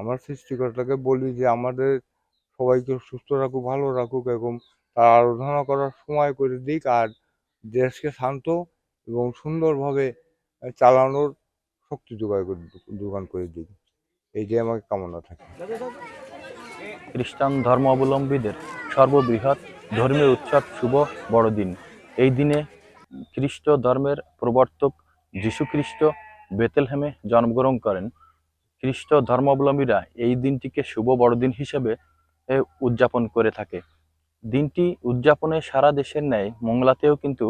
আমার সৃষ্টিকর্তাকে বলি যে আমাদের সবাইকে সুস্থ রাখুক, ভালো রাখুক এবং তার আরাধনা করার সময় করে দিক, আর দেশকে শান্ত এবং সুন্দরভাবে চালানোর শক্তি যোগান করে দিক। এইটাই আমার কামনা থাকে। খ্রিস্টান ধর্মাবলম্বীদের সর্ববৃহৎ ধর্মীয় উৎসব শুভ বড়দিন। এই দিনে খ্রিস্ট ধর্মের প্রবর্তক যীশুখ্রিস্ট বেথলেহেমে জন্মগ্রহণ করেন। খ্রিস্ট ধর্মাবলম্বীরা এই দিনটিকে শুভ বড়দিন হিসেবে উদযাপন করে থাকে। দিনটি উদযাপনে সারা দেশের ন্যায় মংলাতেও কিন্তু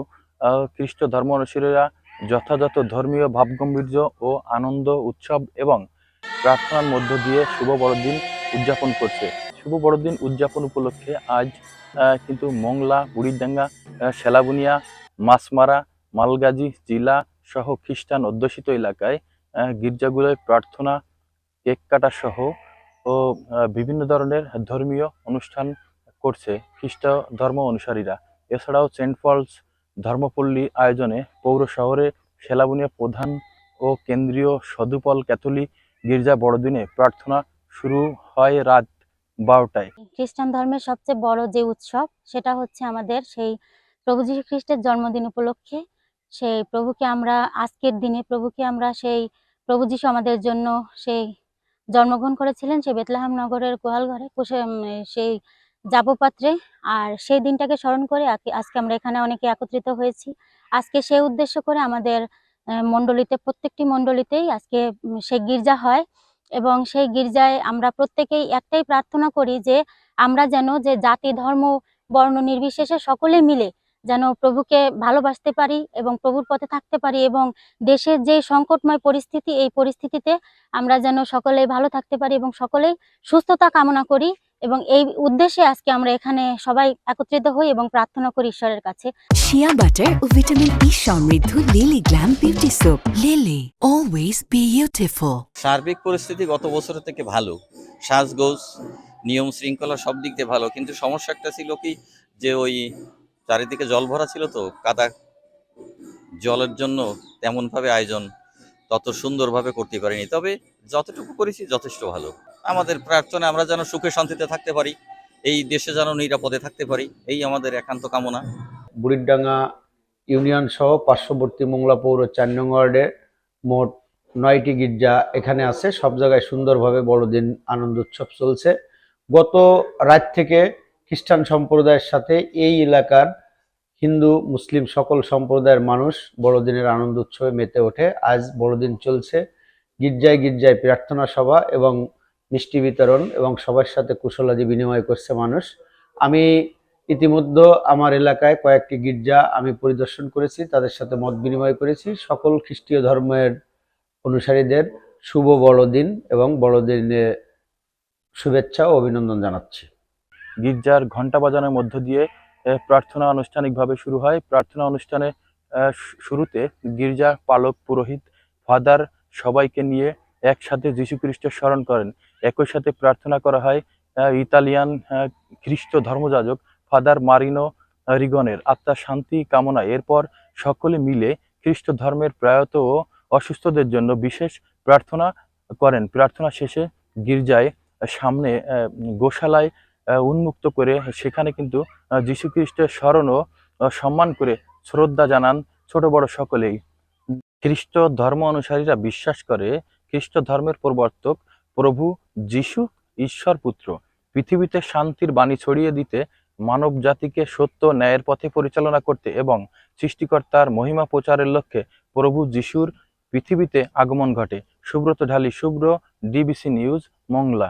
খ্রিস্ট ধর্ম অনুসারীরা যথাযথ ধর্মীয় ভাবগম্ভীর্য ও আনন্দ উৎসব এবং প্রার্থনার মধ্য দিয়ে শুভ বড়দিন উদযাপন করছে। শুভ বড়দিন উদযাপন উপলক্ষে আজ কিন্তু মংলা, বুড়িডাঙ্গা, সেলাবুনিয়া, মাছমারা, মালগাজী জেলা সহ খ্রিস্টান অধ্যুষিত এলাকায় গির্জাগুলোয় প্রার্থনা, কেক কাটা সহ ও বিভিন্ন ধরনের ধর্মীয় অনুষ্ঠান করছে খ্রিস্ট ধর্ম অনুসারীরা। এছাড়াও সেন্ট পলস ধর্মপল্লী আয়োজনে পৌর শহরে সেলাবুনিয়া প্রধান ও কেন্দ্রীয় সদুপল ক্যাথলিক গির্জা বড়দিনে প্রার্থনা শুরু হয় রাত 12টায়। খ্রিস্টান ধর্মের সবচেয়ে বড় যে উৎসব সেটা হচ্ছে আমাদের সেই প্রভু যীশু খ্রিস্টের জন্মদিন উপলক্ষে সেই প্রভুকে আমরা আজকের দিনে সেই প্রভু যীশু আমাদের জন্য সেই জন্মগ্রহণ করেছিলেন সেই বেথলেহেম নগরের গোয়াল ঘরে সেই জাবপাত্রে। আর সেই দিনটাকে স্মরণ করে আজকে আমরা এখানে অনেকে একত্রিত হয়েছি। আজকে সেই উদ্দেশ্য করে আমাদের মণ্ডলীতে প্রত্যেকটি মণ্ডলীতেই আজকে সেই গির্জা হয় এবং সেই গির্জায় আমরা প্রত্যেকেই একটাই প্রার্থনা করি যে আমরা যেন যে জাতি ধর্ম বর্ণ নির্বিশেষে সকলে মিলে যেন প্রভুকে ভালোবাসতে পারি এবং প্রভুর পথে থাকতে পারি এবং দেশের যে সংকটময় পরিস্থিতি এই পরিস্থিতিতে আমরা যেন সকলেই ভালো থাকতে পারি এবং সকলেই সুস্থতা কামনা করি এবং এই উদ্দেশ্যে আজকে আমরা এখানে সবাই একত্রিত হই এবং প্রার্থনা করি ঈশ্বরের কাছে। শিয়া বাটার ও ভিটামিন ই সমৃদ্ধ lily glam beauty soap. Lily always beautiful. সার্বিক পরিস্থিতি গত বছরের থেকে ভালো, সাজগোজ নিয়ম শৃঙ্খলা সব দিক দিয়ে ভালো, কিন্তু সমস্যা একটা ছিল কি যে ওই চারিদিকে জল ভরা ছিল, তো কাদা জলের জন্য তেমনভাবে আয়োজন তত সুন্দরভাবে করতে পারিনি, তবে যতটুকু করেছি যথেষ্ট ভালো। আমাদের প্রার্থনা আমরা যেন সুখে শান্তিতে থাকতে পারি, এই দেশে যেন নিরাপদে থাকতে পারি, এই আমাদের একান্ত কামনা। বুড়িডাঙ্গা ইউনিয়ন সহ পার্শ্ববর্তী মোংলা পৌর 4 নং ওয়ার্ডে মোট 9টি গির্জা এখানে আছে। সব জায়গায় সুন্দরভাবে বড়দিন আনন্দ উৎসব চলছে। গত রাত থেকে খ্রিস্টান সম্প্রদায়ের সাথে এই এলাকার হিন্দু মুসলিম সকল সম্প্রদায়ের মানুষ বড়দিনের আনন্দ উৎসবে মেতে ওঠে। আজ বড়দিন চলছে, গির্জায় গির্জায় প্রার্থনা সভা এবং মিষ্টি বিতরণ এবং সবার সাথে কুশলাদি বিনিময় করছে মানুষ। আমি ইতিমধ্যে আমার এলাকায় কয়েকটি গির্জা আমি পরিদর্শন করেছি, তাদের সাথে মত বিনিময় করেছি। সকল খ্রিস্টীয় ধর্মের অনুসারীদের শুভ বড়দিন এবং বড়দিনে শুভেচ্ছা ও অভিনন্দন জানাচ্ছি। গির্জার ঘণ্টা বাজানোর মধ্য দিয়ে প্রার্থনা আনুষ্ঠানিকভাবে শুরু হয়। প্রার্থনা অনুষ্ঠানে শুরুতে গির্জার পালক পুরোহিত ফাদার সবাইকে নিয়ে একসাথে যীশু খ্রিস্টের স্মরণ করেন। একই সাথে প্রার্থনা করা হয় ইতালিয়ান খ্রিস্ট ধর্মযাজক ফাদার মারিনো রিগনের আত্মার শান্তি কামনা। এরপর সকলে মিলে খ্রিস্ট ধর্মের প্রয়াত ও অসুস্থদের জন্য বিশেষ প্রার্থনা করেন। প্রার্থনা শেষে গির্জায় সামনে গোশালায় উন্মুক্ত করে সেখানে কিন্তু যীশু খ্রিস্টের স্মরণ ও সম্মান করে শ্রদ্ধা জানান ছোট বড় সকলেই। খ্রিস্ট ধর্ম অনুসারীরা বিশ্বাস করে খ্রিস্ট ধর্মের প্রবর্তক প্রভু যীশু ঈশ্বর পুত্র, পৃথিবীতে শান্তির বাণী ছড়িয়ে দিতে, মানব জাতিকে সত্য ন্যায়ের পথে পরিচালনা করতে এবং সৃষ্টিকর্তার মহিমা প্রচারের লক্ষ্যে প্রভু যীশুর পৃথিবীতে আগমন ঘটে। সুব্রত ঢালি, শুভ্র, ডিবিসি নিউজ, মংলা।